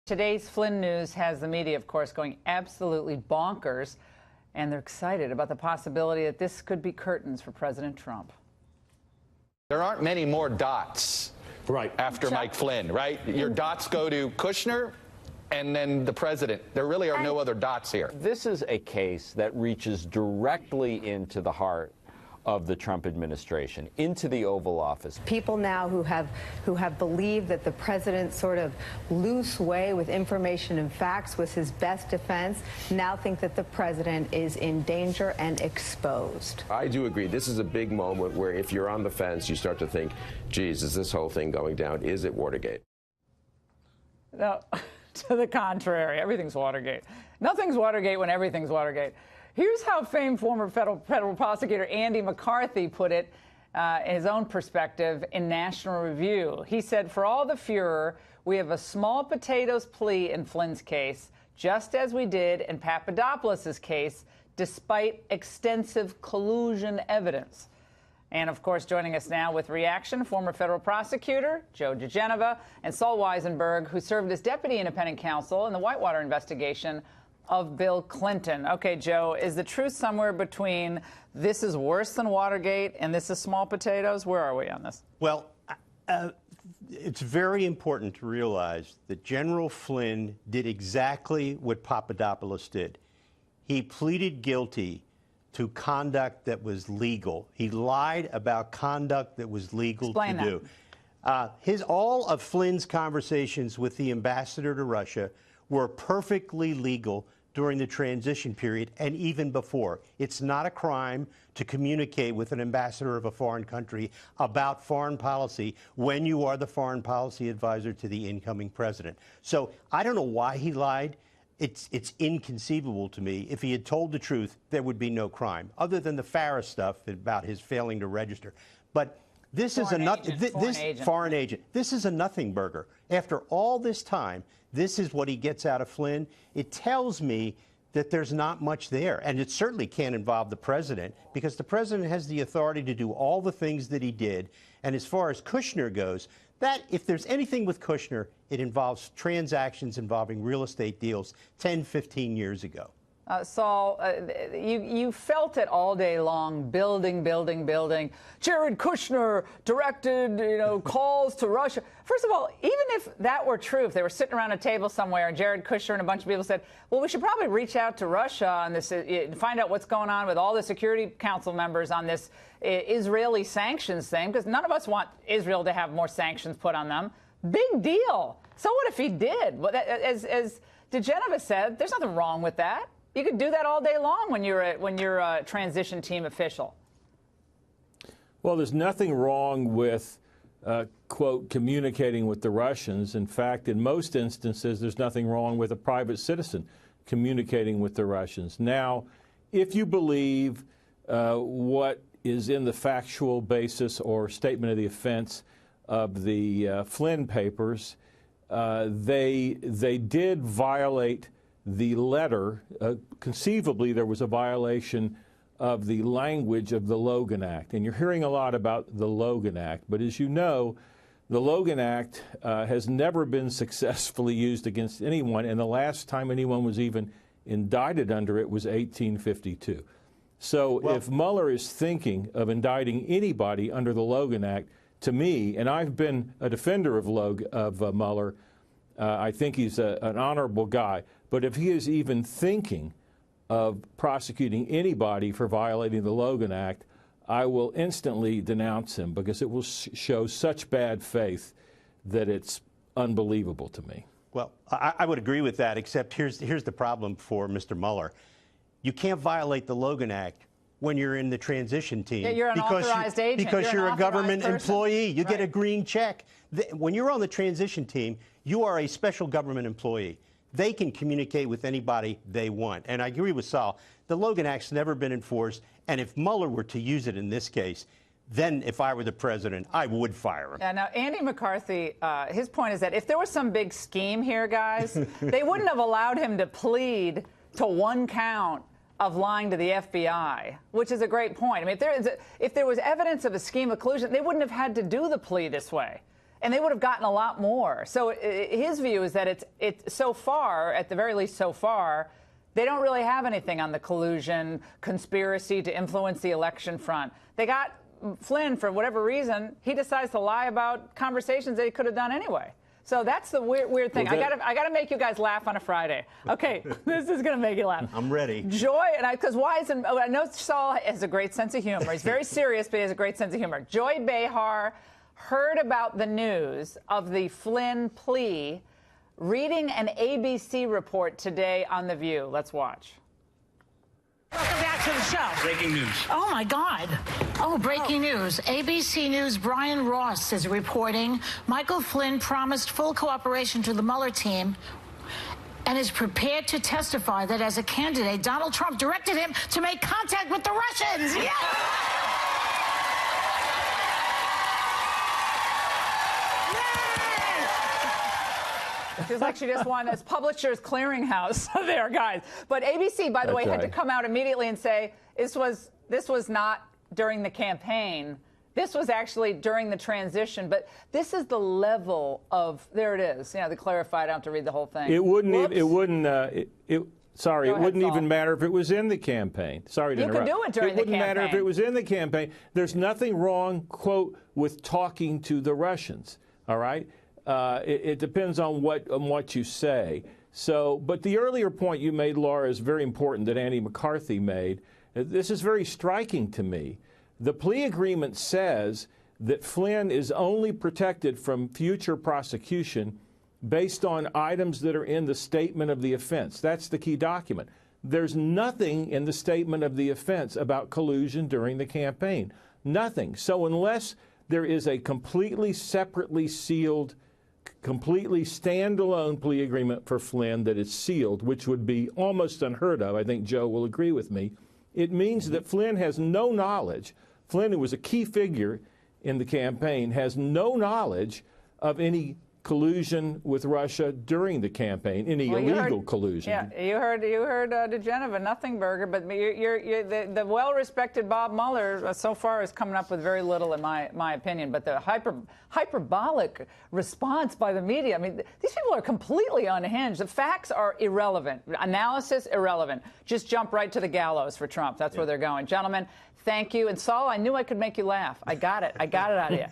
Today's Flynn news has the media, of course, going absolutely bonkers, and they're excited about the possibility that this could be curtains for President Trump. There aren't many more dots after Mike Flynn, right? Your dots go to Kushner and then the president. There really are no other dots here. This is a case that reaches directly into the heart of the Trump administration, into the Oval Office. People now who have believed that the president's sort of loose way with information and facts was his best defense now think that the president is in danger and exposed. I do agree. This is a big moment where if you're on the fence, you start to think, geez, is this whole thing going down? Is it Watergate? No, to the contrary. Everything's Watergate. Nothing's Watergate when everything's Watergate. Here's how famed former federal prosecutor Andy McCarthy put it in his own perspective in National Review. He said, "For all the furor, we have a small potatoes plea in Flynn's case, just as we did in Papadopoulos' case, despite extensive collusion evidence." And, of course, joining us now with reaction, former federal prosecutor Joe diGenova and Saul Weisenberg, who served as deputy independent counsel in the Whitewater investigation of Bill Clinton. Okay, Joe, is the truth somewhere between this is worse than Watergate and this is small potatoes? Where are we on this? Well, it's very important to realize that General Flynn did exactly what Papadopoulos did. He pleaded guilty to conduct that was legal. He lied about conduct that was legal Explain to do. All of Flynn's conversations with the ambassador to Russia were perfectly legal during the transition period and even before. It's not a crime to communicate with an ambassador of a foreign country about foreign policy when you are the foreign policy advisor to the incoming president. So I don't know why he lied. It's inconceivable to me. If he had told the truth, there would be no crime, other than the Farah stuff about his failing to register. But this is a foreign agent. This is a nothing burger. After all this time, this is what he gets out of Flynn. It tells me that there's not much there. And it certainly can't involve the president, because the president has the authority to do all the things that he did. And as far as Kushner goes, that if there's anything with Kushner, it involves transactions involving real estate deals 10, 15 years ago. Saul, you felt it all day long, building. Jared Kushner directed, calls to Russia. First of all, even if that were true, if they were sitting around a table somewhere and Jared Kushner and a bunch of people said, well, we should probably reach out to Russia on this, find out what's going on with all the Security Council members on this Israeli sanctions thing, because none of us want Israel to have more sanctions put on them. Big deal. So what if he did? Well, as diGenova said, there's nothing wrong with that. You could do that all day long when you're a transition team official. Well, there's nothing wrong with, quote, communicating with the Russians. In fact, in most instances, there's nothing wrong with a private citizen communicating with the Russians. Now, if you believe what is in the factual basis or statement of the offense of the Flynn papers, they did violate the letter. Conceivably, there was a violation of the language of the Logan Act. And you're hearing a lot about the Logan Act. But as you know, the Logan Act has never been successfully used against anyone. And the last time anyone was even indicted under it was 1852. So if Mueller is thinking of indicting anybody under the Logan Act, to me, and I've been a defender of Mueller, I think he's an honorable guy. But if he is even thinking of prosecuting anybody for violating the Logan Act, I will instantly denounce him, because it will show such bad faith that it's unbelievable to me. Well, I would agree with that, except here's the problem for Mr. Mueller. You can't violate the Logan Act when you're in the transition team. Yeah, you're an authorized agent. Because you're a government employee. You get a Right. green check. When you're on the transition team, you are a special government employee. They can communicate with anybody they want. And I agree with Saul. The Logan Act's never been enforced. And if Mueller were to use it in this case, then if I were the president, I would fire him. Yeah, now, Andy McCarthy, his point is that if there was some big scheme here, guys, they wouldn't have allowed him to plead to one count of lying to the FBI, which is a great point. I mean, if there was evidence of a scheme of collusion, they wouldn't have had to do the plea this way. and they would have gotten a lot more. So his view is that it's so far, at the very least so far, they don't really have anything on the collusion, conspiracy to influence the election front. They got Flynn, for whatever reason, he decides to lie about conversations that he could have done anyway. So that's the weird thing. Well, I gotta make you guys laugh on a Friday. Okay, this is gonna make you laugh. I'm ready. Joy, and because why is it? Oh, I know Saul has a great sense of humor. He's very serious, but he has a great sense of humor. Joy Behar heard about the news of the Flynn plea, reading an ABC report today on The View. Let's watch. Welcome back to the show. Breaking news. Oh, my God. Oh, breaking news. ABC News' Brian Ross is reporting Michael Flynn promised full cooperation to the Mueller team and is prepared to testify that as a candidate, Donald Trump directed him to make contact with the Russians. Yeah! Feels like she just won this Publishers Clearinghouse there, guys. But ABC, by the way, had to come out immediately and say this was not during the campaign. This was actually during the transition. But this is the level of, there it is. You know, they clarified. I don't have to read the whole thing. It wouldn't. It wouldn't. Sorry, Go it wouldn't ahead, even Saul. matter if it was in the campaign. Sorry to interrupt. You could do it during the campaign. It wouldn't matter if it was in the campaign. There's nothing wrong, quote, with talking to the Russians. All right. It depends on what you say. So, but the earlier point you made, Laura, is very important that Andy McCarthy made. This is very striking to me. The plea agreement says that Flynn is only protected from future prosecution based on items that are in the statement of the offense. That's the key document. There's nothing in the statement of the offense about collusion during the campaign. Nothing. So unless there is a completely separately sealed, completely standalone plea agreement for Flynn that is sealed, which would be almost unheard of, I think Joe will agree with me, it means that Flynn has no knowledge. Flynn, who was a key figure in the campaign, has no knowledge of any collusion with Russia during the campaign, any illegal collusion. Yeah, you heard DeGeneva, nothing, Berger, but the well-respected Bob Mueller so far is coming up with very little, in my opinion. But the hyperbolic response by the media, I mean, these people are completely unhinged. The facts are irrelevant. Analysis, irrelevant. Just jump right to the gallows for Trump. That's where they're going. Gentlemen, thank you. And Saul, I knew I could make you laugh. I got it. I got it out of you.